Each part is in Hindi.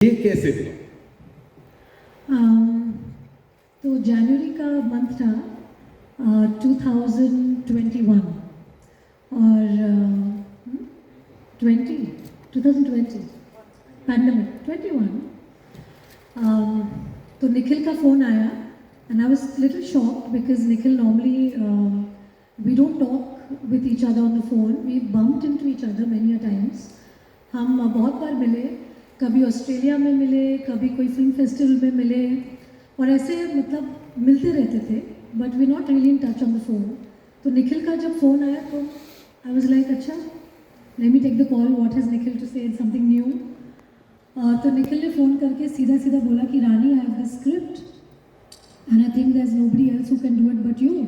ये कैसे हुआ? तो जनवरी का मंथ था 2021 और 2020 पैंडमिक 21 तो निखिल का फ़ोन आया and I was little shocked because Nikhil normally we don't talk with each other on the phone, we bumped into each other many a times. हम बहुत बार मिले, कभी ऑस्ट्रेलिया में मिले, कभी कोई फिल्म फेस्टिवल में मिले और ऐसे मतलब मिलते रहते थे, but we not really in touch on the phone. तो निखिल का जब फ़ोन आया तो आई वाज लाइक अच्छा let me take the call, what has Nikhil to say, something new. तो निखिल ने फ़ोन करके सीधा सीधा बोला कि Rani, I have this script and I think there is nobody else who can do it but you.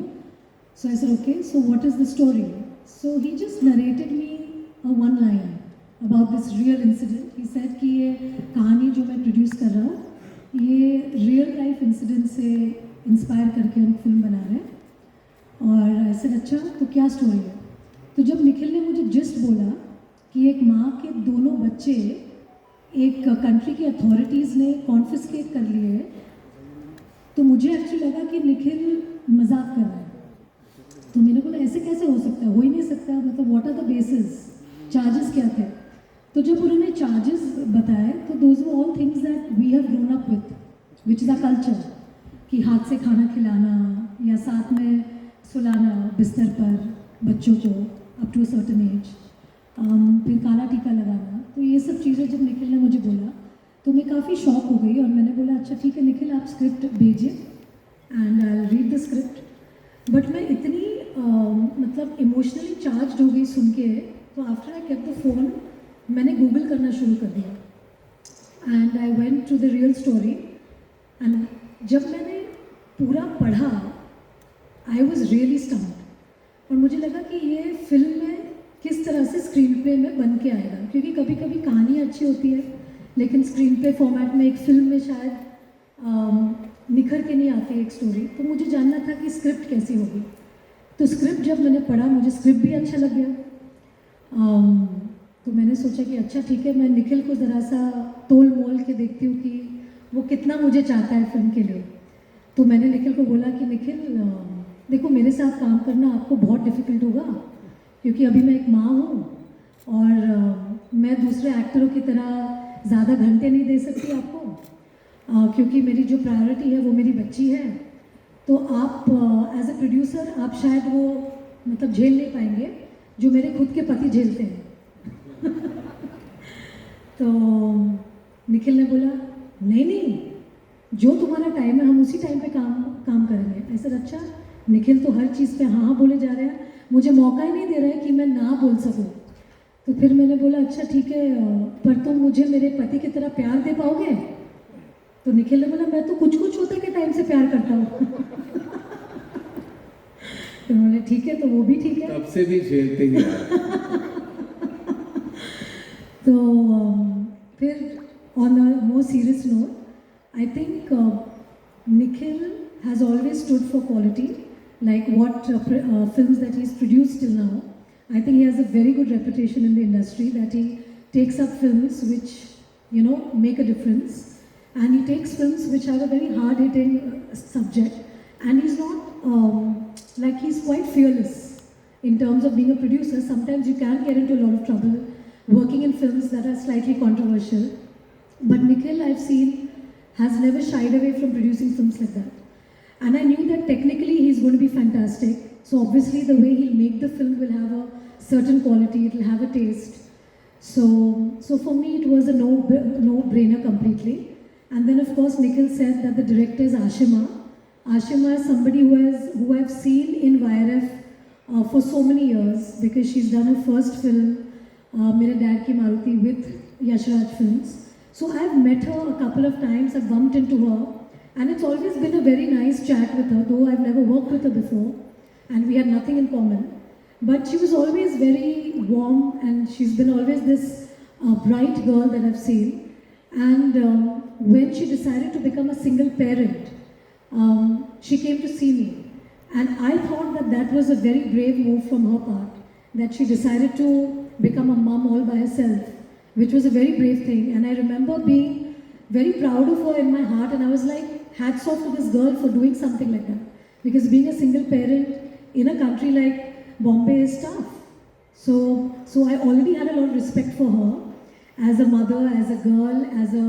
So I said, okay, so what is the story? So he just narrated me a one line about this real incident. He said कि ये कहानी जो मैं प्रोड्यूस कर रहा हूँ ये रियल लाइफ इंसिडेंट से इंस्पायर करके हम फिल्म बना रहे हैं। और I said, अच्छा तो क्या स्टोरी है? तो जब निखिल ने मुझे जिस्ट बोला कि एक माँ के दोनों बच्चे एक कंट्री की अथॉरिटीज़ ने कॉन्फिस्केट कर लिए, तो मुझे एक्चुअली लगा कि निखिल मजाक कर रहा है। तो मैंने बोला ऐसे कैसे हो सकता है, हो ही नहीं सकता, मतलब what are the basis, charges क्या थे? तो जब उन्होंने चार्जेस बताए तो those were all things that we have grown up with, which is a culture, कि हाथ से खाना खिलाना या साथ में सुलाना बिस्तर पर बच्चों को up to a certain age, फिर काला टीका लगाना। तो ये सब चीज़ें जब निखिल ने मुझे बोला तो मैं काफ़ी शॉक हो गई और मैंने बोला अच्छा ठीक है निखिल, आप स्क्रिप्ट भेजिए and I read the script. But मैं इतनी मतलब इमोशनली चार्ज हो गई सुन के, तो after I kept the phone मैंने गूगल करना शुरू कर दिया and I went to the real story. एंड जब मैंने पूरा पढ़ा आई वॉज रियली स्टम्प्ड और मुझे लगा कि ये फिल्म में किस तरह से स्क्रीन प्ले में बन के आएगा, क्योंकि कभी कभी कहानी अच्छी होती है लेकिन स्क्रीन प्ले फॉर्मेट में एक फिल्म में शायद निखर के नहीं आती एक स्टोरी। तो मुझे जानना था कि स्क्रिप्ट कैसी होगी। तो स्क्रिप्ट जब मैंने पढ़ा मुझे स्क्रिप्ट भी अच्छा लग गया। तो मैंने सोचा कि अच्छा ठीक है, मैं निखिल को ज़रा सा तोल मोल के देखती हूँ कि वो कितना मुझे चाहता है फिल्म के लिए। तो मैंने निखिल को बोला कि निखिल देखो, मेरे साथ काम करना आपको बहुत डिफ़िकल्ट होगा क्योंकि अभी मैं एक माँ हूँ और मैं दूसरे एक्टरों की तरह ज़्यादा घंटे नहीं दे सकती आपको, क्योंकि मेरी जो प्रायोरिटी है वो मेरी बच्ची है। तो आप एज ए प्रोड्यूसर आप शायद वो मतलब झेल नहीं पाएंगे जो मेरे खुद के पति झेलते हैं। तो निखिल ने बोला नहीं नहीं, जो तुम्हारा टाइम है हम उसी टाइम पे काम करेंगे। ऐसा अच्छा, निखिल तो हर चीज़ पे हाँ बोले जा रहे हैं, मुझे मौका ही नहीं दे रहे हैं कि मैं ना बोल सकूं। तो फिर मैंने बोला अच्छा ठीक है, पर तुम मुझे मेरे पति की तरह प्यार दे पाओगे? तो निखिल ने बोला मैं तो कुछ कुछ होते के टाइम से प्यार करता हूँ। तो बोले ठीक है, तो वो भी ठीक है, तब से भी झेलते ही तो फिर on a more serious note I think Nikhil has always stood for quality, like what films that he's produced till now. I think he has a very good reputation in the industry, that he takes up films which, you know, make a difference, and he takes films which have a very hard-hitting subject, and he's not like, he's quite fearless in terms of being a producer. Sometimes you can get into a lot of trouble working in films that are slightly controversial, but Nikhil, I've seen, has never shied away from producing films like that. And I knew that technically he's going to be fantastic. So obviously the way he'll make the film will have a certain quality, it'll have a taste. So for me it was a no-brainer completely. And then of course Nikhil said that the director is Ashima. Ashima is somebody who I've seen in YRF for so many years, because she's done her first film, Mere Dad Ki Maruti, with Yashraj Films. So I've met her a couple of times, I've bumped into her. And it's always been a very nice chat with her, though I've never worked with her before, and we had nothing in common. But she was always very warm, and she's been always this bright girl that I've seen. And when she decided to become a single parent, she came to see me. And I thought that that was a very brave move from her part, that she decided to become a mom all by herself, which was a very brave thing. And I remember being very proud of her in my heart, and I was like, hats off to this girl for doing something like that. Because being a single parent in a country like Bombay is tough. So I already had a lot of respect for her as a mother, as a girl, as a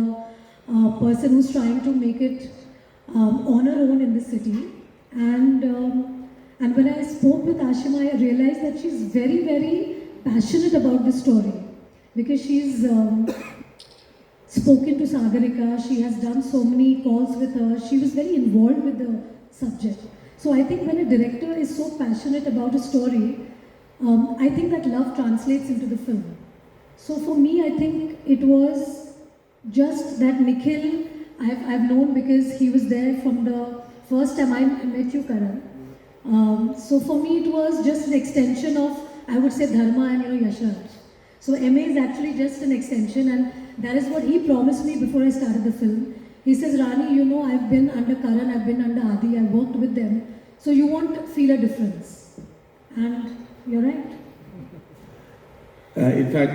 person who's trying to make it on her own in the city. And when I spoke with Ashima, I realized that she's very, very passionate about this story because she's spoken to Sagarika, she has done so many calls with her, she was very involved with the subject. So I think when a director is so passionate about a story, I think that love translates into the film. So for me, I think it was just that Nikhil, I've known because he was there from the first time I met you, Karan. So for me, it was just an extension of, I would say, Dharma and Yashraj. So MA is actually just an extension, and that is what he promised me before I started the film. He says, Rani, you know, I've been under Karan, I've been under Adi, I've worked with them, so you won't feel a difference. And you're right. In fact,